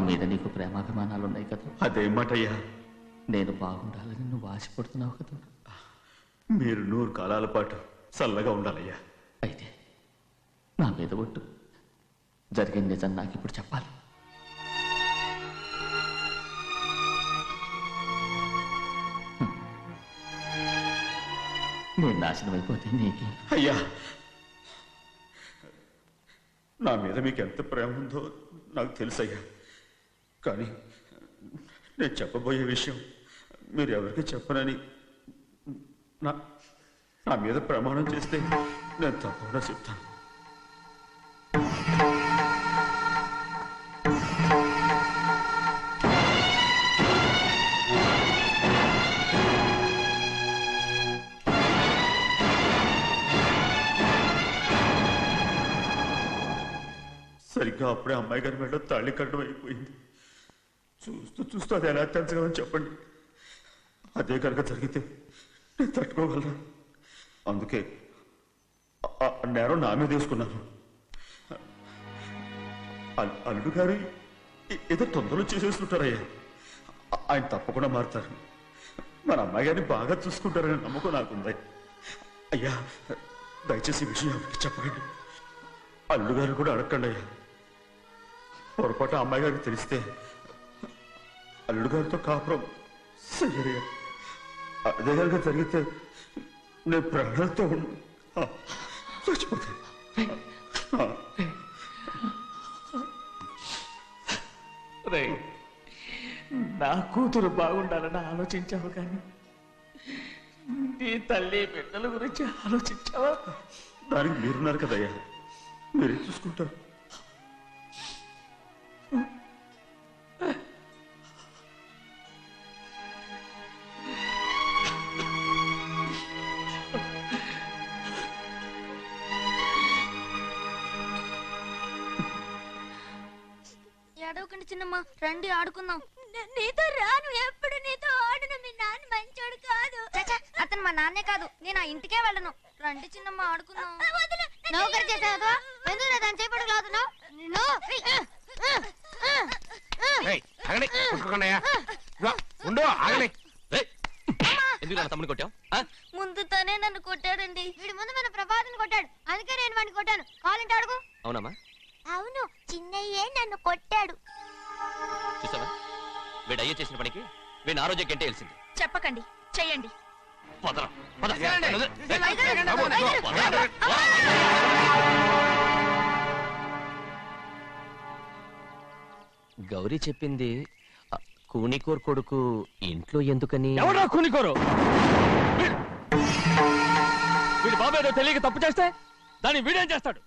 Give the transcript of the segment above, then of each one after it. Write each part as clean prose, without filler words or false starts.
మీద నీకు ప్రేమాభిమానాలు ఉన్నాయి కదా. అదేమాటయ్యా? నేను బాగుండాలని నువ్వు ఆశపడుతున్నావు కదా. మీరు 100 కాలాల పాటు చల్లగా ఉండాలయ్యా. అయితే నా మీద ఒట్టు, జరిగిన నిజం నాకు ఇప్పుడు చెప్పాలి. నేను నాశనం అయిపోతే నీకే. అయ్యా, నా మీద మీకు ఎంత ప్రేమ ఉందో నాకు తెలుసయ్యా. కానీ నేను చెప్పబోయే విషయం మీరు ఎవరికి చెప్పనని నా మీద ప్రమాణం చేస్తే నేను తప్పకుండా చెప్తాను. సరిగ్గా అప్పుడే అమ్మాయి గారి మెడలో తాళి కట్టడం అయిపోయింది. చూస్తూ చూస్తూ అది ఎలా తెంచగలని చెప్పండి. అదే కనుక జరిగితే నేను తట్టుకోగలరా? అందుకే నేరం నా మీద తీసుకున్నాను. అల్లుడు గారు ఏదో తొందరలో చేసేస్తుంటారయ్యా. ఆయన తప్పకుండా మారుతారు. మన అమ్మాయి గారిని బాగా చూసుకుంటారని నమ్మకం నాకుంది. అయ్యా, దయచేసి ఈ విషయం ఎవరికి చెప్పకండి. అల్లుడు గారు కూడా అడగండి అయ్యా. పొరపాటు అమ్మాయి గారికి తెలిస్తే అల్లుడు గారితో కాపురం సయ్యయ్యా. అదే కనుక జరిగితే నేను ప్రాణాలతో చచ్చిపోతాను. నా కూతురు బాగుండాలని ఆలోచించావు, కానీ నీ తల్లి బిడ్డల గురించి ఆలోచించావా? దానికి మీరున్నారు కదయ్యా, మీరే చూసుకుంటారు. ఏడవకండి చిన్నమ్మ, రండి ఆడుకుందాం. నీతో రాను, ఎప్పుడు నీతో ఆడను. మీ నాన్న మంచోడు కాదు. అతను మా నాన్నే కాదు, నేను ఆ ఇంటికే వెళ్ళను. రండి చిన్నమ్మ ఆడుకుందాం. నౌకరు చేసావు ఎందుకు దాని చేపడు లాదున్నావు? తమ్ముని కొట్టావు? ముందు తనే నన్ను కొట్టాడండి. వీడి ముందు మన ప్రభాతం కొట్టాడు, అందుకే నేను వాడిని కొట్టాను. కావాలంటే అడుగు. అవునమ్మా? అవును, చిన్నయ్యే నన్ను కొట్టాడు. చూసావా, వీడు అయ్యే చేసిన పనికి వీడిని ఆ రోజే గంటే తెలిసింది. చెప్పకండి, చెయ్యండి. గౌరీ చెప్పింది కూనికోరు కొడుకు ఇంట్లో ఎందుకని. ఎవరా కూనికోరు? వీడి బాబు ఏదో తెలియక తప్పు చేస్తే దాన్ని వీడేం చేస్తాడు?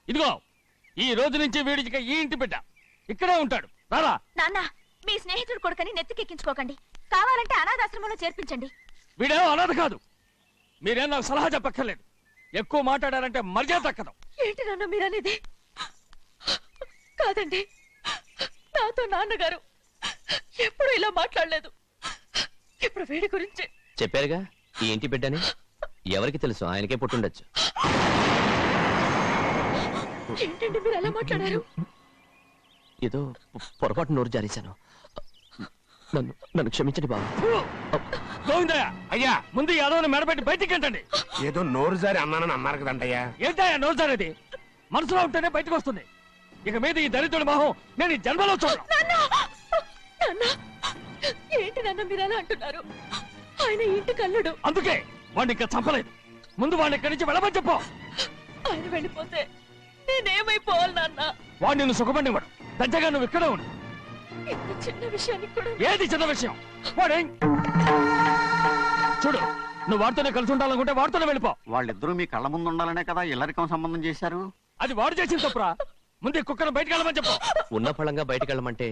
ఇదిగో, ఈ రోజు నుంచి వీడికి ఈ ఇంటి బిడ్డ ఇక్కడే ఉంటాడు. రారా. నాన్న, మీ స్నేహితుడు కొడుకని నెత్తికెక్కించుకోకండి. కావాలంటే అనాథాశ్రమంలో చేర్పించండి. వీడేమో అనాథ కాదు. మీరేం నాకు సలహా చెప్పక్కర్లేదు. ఎక్కువ మాట్లాడారంటే మర్యాద దక్కదు. ఏంటి నాన్న మీరనేది? కాదండి, నాతో నాన్నగారు ఎప్పుడు ఇలా మాట్లాడలేదు. ఇప్పుడు వీడి గురించి చెప్పారుగా ఈ ఇంటి బిడ్డని. ఎవరికి తెలుసు, ఆయనకే పుట్టుండొచ్చు. ఏంటండి మీరు ఎలా మాట్లాడారు? ఏదో పొరపాటు నోరు జారేశాను. నన్ను క్షమించండి బాబు. గోవిందయ్య, అయ్యా, ముందు యాదవ్ని మెడబెట్టి బయటికి ఏంటండి? ఏదో నోరు జారి అన్నానని అన్నారు కదంటయ్యా. ఏంటయ్యా నోరు జారేది? మనసులో ఉంటేనే బయటకు వస్తుంది. ఇక మీద ఈ దరిద్రుడి మొహం నేను ఈ జన్మలో చూడను. ఏంటి నాన్న మీరు ఎలా అంటున్నారు? ఆయన ఇంటి కల్లుడు. అందుకే వాడిని ఇంకా చంపలేదు. ముందు వాడిని ఇక్కడి నుంచి వెళ్ళమని చెప్పు. ఆయన వెళ్ళిపోతే నేనేమైపోవాలి నాన్న? వాడిని నువ్వు సుఖపడివాడు. దచ్చగా నువ్వు ఇక్కడే ఉండు. ఇంత చిన్న విషయానికి కూడా. ఏది చిన్న విషయం? వాడేం చూడు, నువ్వు వాడితోనే కలిసి ఉండాలనుకుంటే వాడితోనే వెళ్ళిపో. వాళ్ళిద్దరూ మీ కళ్ళ ముందు ఉండాలనే కదా ఇల్లరికం సంబంధం చేశారు. అది వాడు చేసిన తప్పురా. ముందు ఈ కుక్కను బయటకు వెళ్ళమని చెప్పు. ఉన్న ఫలంగా బయటకు వెళ్ళమంటే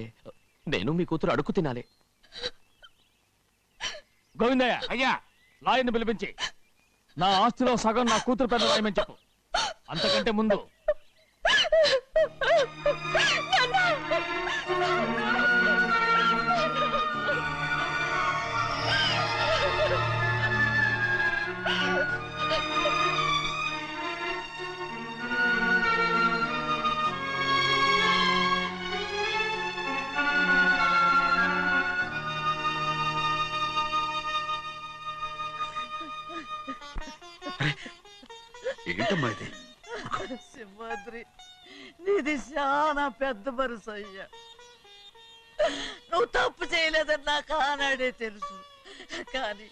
నేను మీ కూతురు అడుగు తినాలి. గోవిందయ్య, అయ్యా, లాయర్ని పిలిపించి నా ఆస్తిలో సగం నా కూతురు పెద్ద రాయమని చెప్పు. అంతకంటే ముందు ఏంటమ్మా ఇది? సింహాద్రి, నీది చాలా పెద్ద మనసు అయ్యా. నువ్వు తప్పు చేయలేదని నాకు ఆనాడే తెలుసు. కానీ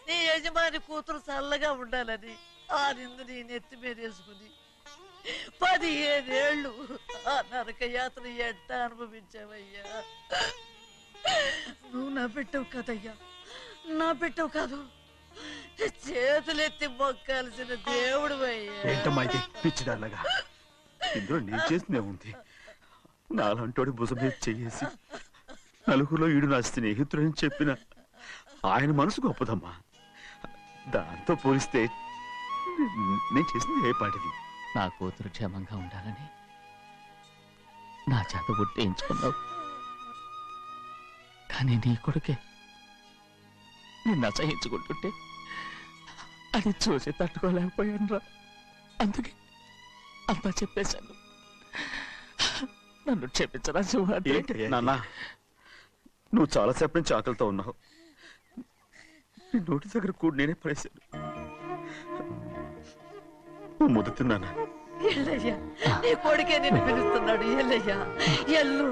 నీ యజమాని కూతురు చల్లగా ఉండాలని ఆ నిందు నీ నెత్తి మీద వేసుకుని 15 ఏళ్ళు ఆ నరక యాత్ర ఎట్ట అనుభవించావయ్యా. నువ్వు నా పెట్టవు కదయ్యా, నా పెట్టవు కాదు, చేతులెత్తి మొక్కాల్సిన దేవుడు అయ్యా. ఏంటమ్మా ఇది పిచ్చిదారులాగా? ఇందులో నేను చేసిందే ఉంది. నాలంటోడి భుజం మీద చెయ్యేసి నలుగురిలో ఈడు నా స్నేహితుడని చెప్పిన ఆయన మనసు గొప్పదమ్మా. దాంతో పోలిస్తే నేను చేసింది ఏ పాటిది? నా కూతురు క్షేమంగా ఉండాలని నా చేత గుర్తించుకున్నావు. కానీ నీ కొడుకే నిన్ను అసహించుకుంటుంటే అది చూసి తట్టుకోలేకపోయాను రా. అందుకే అంతా చెప్పేశాను. నన్ను క్షమించరా సింహాద్రి. నాన్న, నువ్వు చాలాసేపు నుంచి ఆకలితో ఉన్నావు. నీ నోటి దగ్గర కూడా నేనే పడేశాను. నువ్వు ముద్దు తిన్నానా? ఎల్లయ్యా, నీ కొడుకే నిన్ను పిలుస్తున్నాడు. ఎల్లయ్యా, ఎల్లు.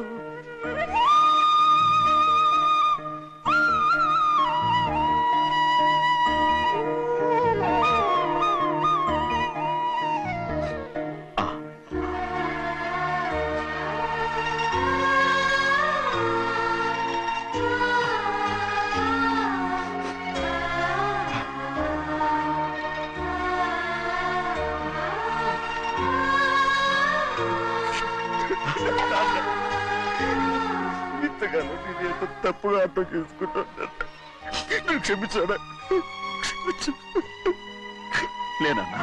ఇంతకాలం నేను ఎంత తప్పుగా అర్థం చేసుకుంటాను. నువ్వు క్షమించాడా? లేనన్నా.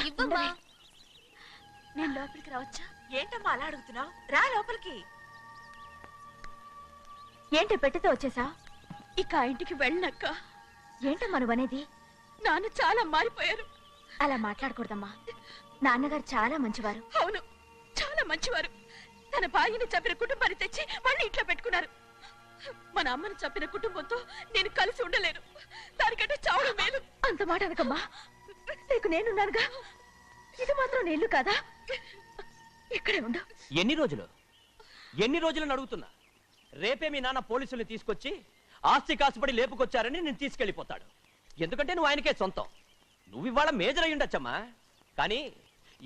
ఇవ్వమ్మా. నేను లోపలికి రావచ్చా? ఏంటమ్మా అలా అడుగుతున్నావు? రా లోపలికి. ఏంటి పెట్టితే వచ్చేసా? ఇక ఆ ఇంటికి వెళ్ళనక్క. ఏంటమ్మా నువ్వనేది? నాన్న చాలా మారిపోయారు. అలా మాట్లాడకూడదమ్మా. నాన్నగారు చాలా మంచివారు. అవును, చాలా మంచివారు. తన భార్యని చంపిన కుటుంబాన్ని తెచ్చి మళ్ళీ ఇంట్లో పెట్టుకున్నారు. మన అమ్మని చంపిన కుటుంబంతో నేను కలిసి ఉండలేను. దానికంటే చావడం మేలు. అంత మాట అనకమ్మా. నీకు నేనున్నానుగా. ఇది మాత్రం నీ ఇల్లు కాదా? ఇక్కడే ఉండు. ఎన్ని రోజులను అడుగుతున్నా. రేపే మీ నాన్న పోలీసుల్ని తీసుకొచ్చి ఆస్తి కాసుపడి లేపుకొచ్చారని నేను తీసుకెళ్లిపోతాడు. ఎందుకంటే నువ్వు ఆయనకే సొంతం. నువ్వు ఇవాళ మేజర్ అయి ఉండొచ్చమ్మా, కానీ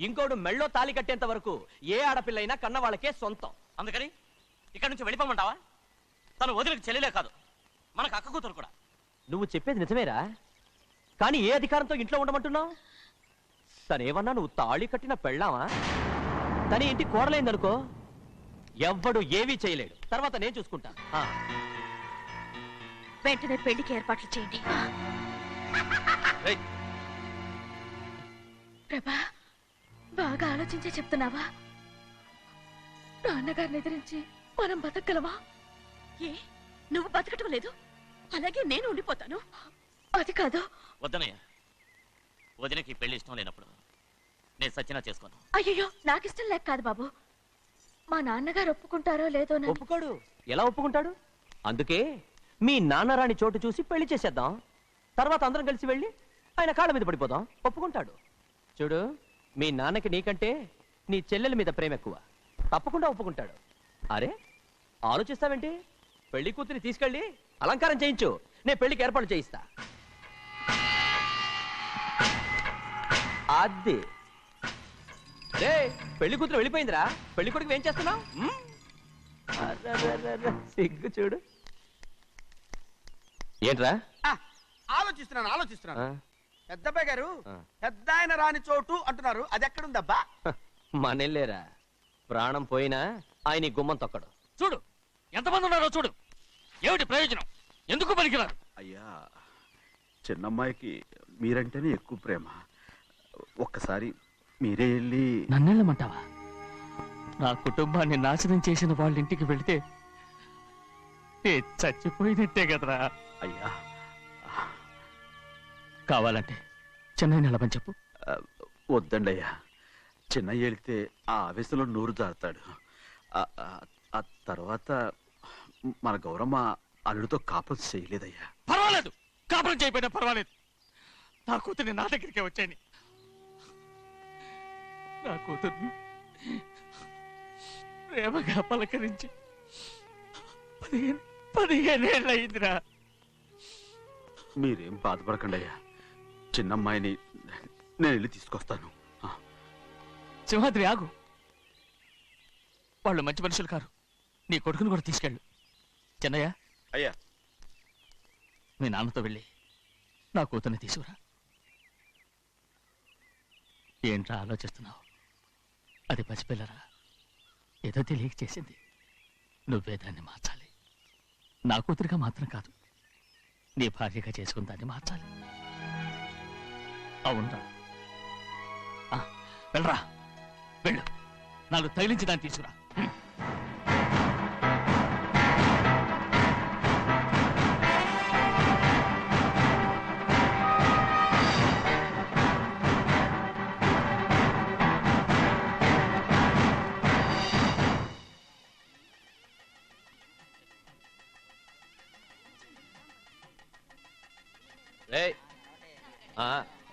ఇంకోడు మెళ్ళో తాళి కట్టేంత వరకు ఏ ఆడపిల్లైనా కన్న వాళ్ళకే సొంతం. అందుకని ఇక్కడి నుంచి వెళ్ళిపోమంటావా? తను వదిలికి చెల్లెలే కాదు, మనకు అక్క కూతురు కూడా. నువ్వు చెప్పేది నిజమేరా, కానీ ఏ అధికారంతో ఇంట్లో ఉండమంటున్నావు? తనేమన్నా నువ్వు తాళి కట్టిన పెళ్ళావా? తన ఇంటి కోడలైందనుకో, ఎవ్వడు ఏవీ చేయలేడు. తర్వాత నేను చూసుకుంటా. వెంటనే పెళ్లికి ఏర్పాట్లు చేయండి. ప్రభా, బాగా ఆలోచించే చెప్తున్నావా? నాన్నగారిని ఎదిరించి మనం బతకగలవా? ఏ, నువ్వు బతకటం లేదు, అలాగే నేను ఉండిపోతాను. అది కాదు. వద్దనయ్య, వదినకి పెళ్లి ఇష్టం లేనప్పుడు నేను సచ్చినా చేసుకోను. అయ్యో, నాకిష్టం లేక కాదు బాబు. మా నాన్నగారు ఒప్పుకుంటారో లేదో. ఒప్పుకోడు. ఎలా ఒప్పుకుంటాడు? అందుకే మీ నాన్నరాని చోటు చూసి పెళ్లి చేసేద్దాం. తర్వాత అందరం కలిసి వెళ్ళి ఆయన కాళ్ళ మీద పడిపోదాం. ఒప్పుకుంటాడు. చూడు, మీ నాన్నకి నీకంటే నీ చెల్లెల మీద ప్రేమ ఎక్కువ. తప్పకుండా ఒప్పుకుంటాడు. అరే, ఆలోచిస్తావేంటి? పెళ్లి కూతురిని తీసుకెళ్ళి అలంకారం చేయించు, నేను పెళ్లికి ఏర్పాటు చేయిస్తా. అది పెళ్లి కూతురు వెళ్ళిపోయిందిరా. పెళ్లి కొడుకు ఏం చేస్తున్నావు? సిగ్గు చూడు. ఏంట్రా? ఆలోచిస్తున్నాను. పెద్దబ్బాయి గారు, పెద్ద ఆయన రాని చోటు అంటున్నారు, అది ఎక్కడుందబ్బా? మనెళ్ళేరా. ప్రాణం పోయినా ఆయన గుమ్మం తొక్కడు. చూడు ఎంతమంది ఉన్నారో చూడు. ఏమిటి ప్రయోజనం? ఎందుకు పనికిరారు? అయ్యా, చిన్నమ్మాయికి మీరంటేనే ఎక్కువ ప్రేమ. ఒక్కసారి మీరే వెళ్ళి. నన్నెళ్ళమంటావా? నా కుటుంబాన్ని నాశనం చేసిన వాళ్ళ ఇంటికి వెళితే ఏ చచ్చిపోయినట్టే కదరా. అయ్యా కావాలంటే చెన్నై నిలబని చెప్పు. వద్దండి అయ్యా, చిన్నయ్య వెళితే ఆ ఆవేశంలో నోరు జారుతాడు. ఆ తర్వాత మన గౌరమ్మ అల్లుడితో కాపురం చేయలేదయ్యా. పర్వాలేదు, కాపురం చేయకపోయినా పర్వాలేదు. నా కూతుర్ని నా దగ్గరికే వచ్చాయని. నా కూతుర్ని ప్రేమగా పలకరించి 15 ఏళ్ళు అయిందిరా. మీరేం బాధపడకండి అయ్యా, చిన్నమ్మాయిని నేను వెళ్ళి తీసుకొస్తాను. సింహాద్రి ఆగు. వాళ్ళు మంచి మనుషులు కారు. నీ కొడుకుని కూడా తీసుకెళ్ళు. చెన్నయ్య, అయ్యా మీ నాన్నతో వెళ్ళి నా కూతుర్ని తీసుకురా. ఏంట్రా ఆలోచిస్తున్నావు? అది పసిపిల్లరా, ఏదో తెలియక చేసింది. నువ్వే దాన్ని మార్చాలి. నా కూతురిగా మాత్రం కాదు, నీ భార్యగా చేసుకుని దాన్ని మార్చాలి. అవునరా, వెళ్ళరా, వెళ్ళు. నాలుగు తగిలించి దాన్ని తీసుకురా.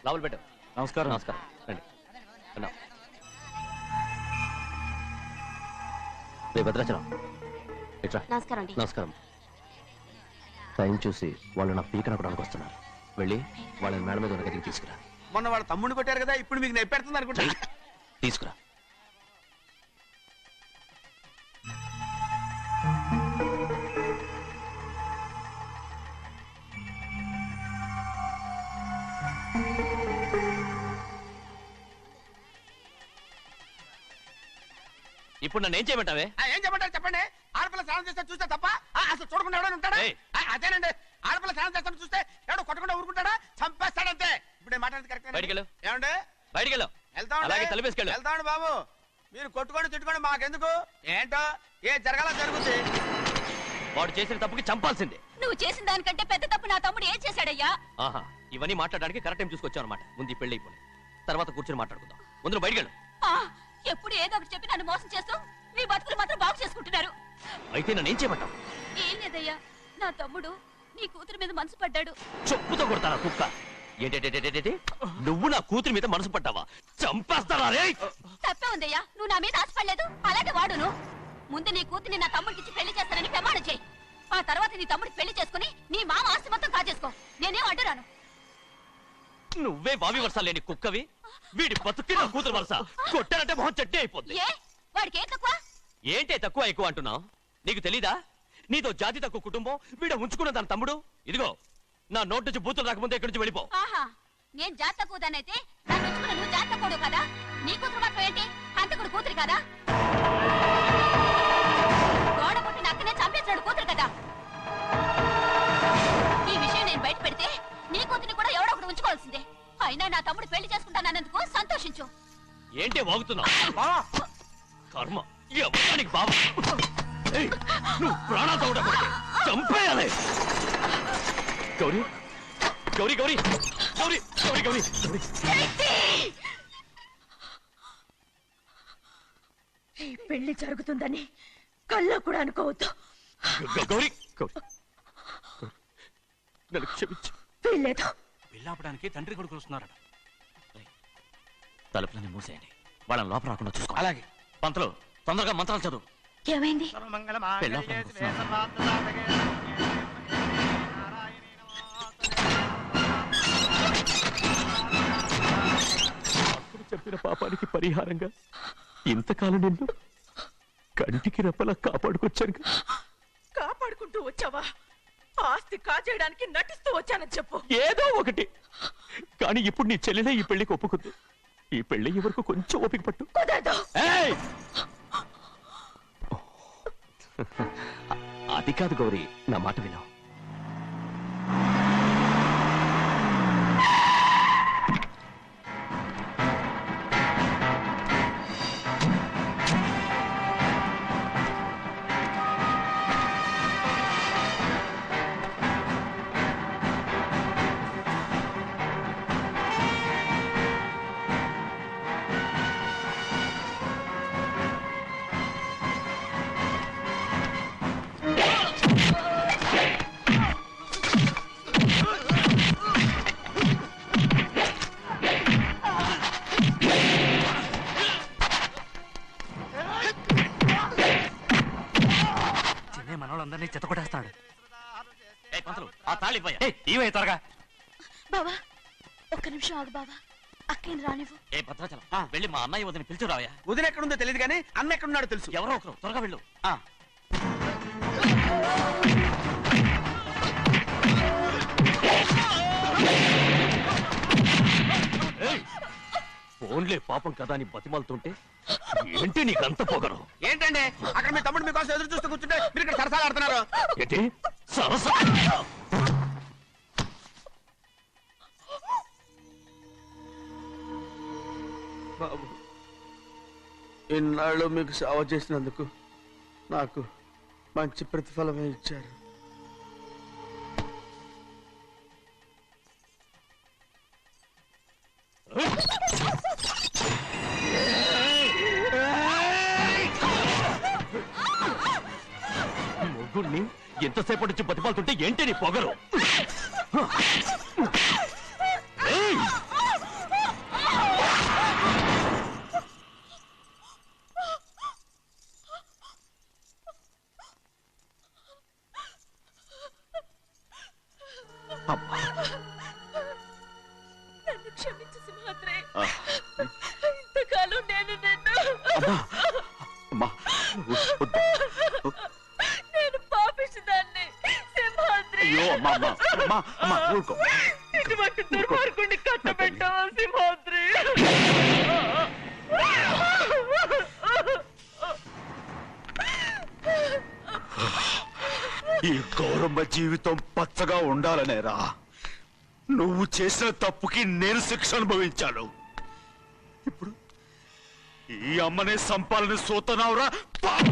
లోపల పెట్టు. నమస్కారం. నమస్కారం, రండి. రే భద్రాచలం, ఇట్రా. నమస్కారం అండి. నమస్కారం. టైం చూసి వాళ్ళు నా పీకన కూడా వస్తున్నారు. వెళ్ళి వాళ్ళని మేడ మీద ఉన్న గదికి తీసుకురా. మొన్న వాళ్ళ తమ్ముడిని కొట్టారు కదా, ఇప్పుడు మీకు నెప్పెడుతుంది అనుకుంటా. తీసుకురా. ఇప్పుడు నన్ను ఏం చేయమంటావే? ఏం చెప్పంటారు చెప్పండి. ఆడపిల్ల స్నానం చేస్తే చూస్తే తప్ప అసలు చూడకుండా ఎవడైనా ఉంటాడా? అదేనండి, ఆడపిల్ల స్నానం చేస్తాను చూస్తే ఎవడో కొట్టకుండా ఊరుకుంటాడా? చంపేస్తాడంతే. ఇప్పుడు నేను మాట్లాడేది కరెక్ట్. బయటికి వెళ్ళు. ఏమండి? బయటికి వెళ్ళు. అలాగే తలపేసుకెళ్ళు. వెళ్తామండి బాబు. మీరు కొట్టుకొని తిట్టుకోండి, మాకెందుకు? ఏంటో ఏ జరగాల జరుగుతుంది. వాడు చేసిన తప్పుకి చంపాల్సిందే. నువ్వు చేసిన దానికంటే పెద్ద తప్పు నా తమ్ముడు ఏం చేశాడయ్యా? ఆహా, ఇవన్నీ మాట్లాడడానికి కరెక్ట్ టైం చూసుకొచ్చావు అనమాట. ముందు ఈ పెళ్లి అయిపోయి తర్వాత కూర్చొని మాట్లాడుకుందాం. ముందు బయటికి వెళ్ళు. ఎప్పుడు ఏదో ఒకటి చెప్పి నన్ను మోసం చేస్తూ మీ బతుకులు మాత్రం బాగు చేసుకుంటున్నారు. అయితే నన్ను ఏం చేయమంటావు? ఏం లేదయ్యా, నా తమ్ముడు నీ కూతురు మీద మనసు పడ్డాడు. చెప్పుతో కొడతారా కుక్క? ఏంటంటే నువ్వు నా కూతురి మీద మనసు పడ్డావా? చంపేస్తారా రే? తప్పే ఉందయ్యా, నువ్వు నా మీద ఆశపడలేదు, అలాగే వాడును. ముందు నీ కూతుర్ని నా తమ్ముడికి పెళ్లి చేస్తానని ప్రమాణం చేయి. ఆ తర్వాత నీ తమ్ముడికి పెళ్లి చేసుకుని నీ మామ ఆస్తి మొత్తం కాజేసుకో. నేనేం అడ్డురాను. నువ్వే వావి వరుస లేని కుక్కవి. వీడి బతుక్కి నా కూతురు వరుస. కొట్టారంటే మొహం చెట్టే అయిపోద్ది. ఏ వాడికి ఏం తక్కువ? ఏంటే తక్కువ ఎక్కువ అంటున్నావు? నీకు తెలీదా? నీతో జాతి తక్కువ కుటుంబం వీడ ఉంచుకున్న దాని తమ్ముడు. ఇదిగో నా నోటి నుంచి బూతులు రాకముందే ఇక్కడి నుంచి వెళ్ళిపో. ఆహా, నేను జాతి తక్కువదానైతే నన్ను ఉంచుకున్న నువ్వు జాతి తక్కువడు కదా? నీ కూతురు మాత్రం ఏంటి, హంతకుడు కూతురు కదా? గోడ పుట్టిన అక్కనే చంపేశాడు కూతురు కదా? ఈ విషయం నేను బయట పెడితే నీ కూతురిని కూడా ఎవడో ఒకటి ఉంచుకోవాల్సిందే. అయినా నా తమ్ముడు పెళ్లి చేసుకుంటానన్నందుకు సంతోషించు. ఏంటే వాగుతున్నావు? కర్మ ఎవరికి బాబా. నువ్వు ప్రాణాలతో ఉండకూడదు, చంపేయాలి. గౌరీ గౌరీ గౌరీ గౌరీ గౌరీ గౌరీ ఈ పెళ్లి జరుగుతుందని కళ్ళ కూడా అనుకోవద్దు. గౌరీ గౌరీ నన్ను క్షమించు. వీల్లేదు. పెళ్ళాపడానికి తండ్రి కొడుకు వస్తున్నారట. తలుపులని మూసేయండి. వాళ్ళని లోపల రాకుండా చూసుకో. అలాగే. పంతలు తొందరగా మంత్రాలు చదువు. ఏమైంది? అప్పుడు చెప్పిన పాపానికి పరిహారంగా ఇంతకాలం నిన్ను కంటికి రెప్పలా కాపాడుకొచ్చాను. కాపాడుకుంటూ వచ్చావా? ఆస్తి కాజేయడానికి నటిస్తూ వచ్చానని చెప్పు. ఏదో ఒకటి. కానీ ఇప్పుడు నీ చెల్లెలే ఈ పెళ్లికి ఒప్పుకుంది. ఈ పెళ్లి వరకు కొంచెం ఓపిక పట్టు. కుదరదు. అది కాదు గౌరీ, నా మాట విను. ఒక్క నిమిషం ఆగు బావా, అక్కేం రానివ్వు. ఏ భద్రాచలం వెళ్ళి మా అన్నయ్య వదిన పిలిచిరావయ్యా. వదిన ఎక్కడుందో తెలియదు కానీ అన్న ఎక్కడున్నాడో తెలుసు. ఎవరో ఒకరు త్వరగా వెళ్ళు. ఫోన్లే పాపం కదా అని బతిమాలుతుంటే ఏంటి నీకంత పొగరు? ఏంటండి అక్కడ మీ తమ్ముడు మీకోసం ఎదురు చూస్తూ కూర్చుంటే మీరు ఇక్కడ సరసాలు ఆడుతున్నారు. ఏంటి సరసా? బాబు, ఇన్నాళ్ళు మీకు సేవ చేసినందుకు నాకు మంచి ప్రతిఫలమే ఇచ్చారు. మొగుడిని ఎంతసేపటి నుంచి బతిమాలుతుంటే ఏంటి నీ పొగరు? నన్ను క్షమించు సింహాద్రి. ఇంతకాలం నేను నేను పాపిస్తుదాన్ని సింహాద్రి. ఇటువంటి దుర్మార్గుడిని కట్టబెట్టావా సింహాద్రి? ఈ గౌరమ్మ జీవితం పచ్చగా ఉండాలనేరా నువ్వు చేసిన తప్పుకి నేను శిక్ష అనుభవించాను. ఇప్పుడు ఈ అమ్మనే సంపాలని సోతనావురా. పాప!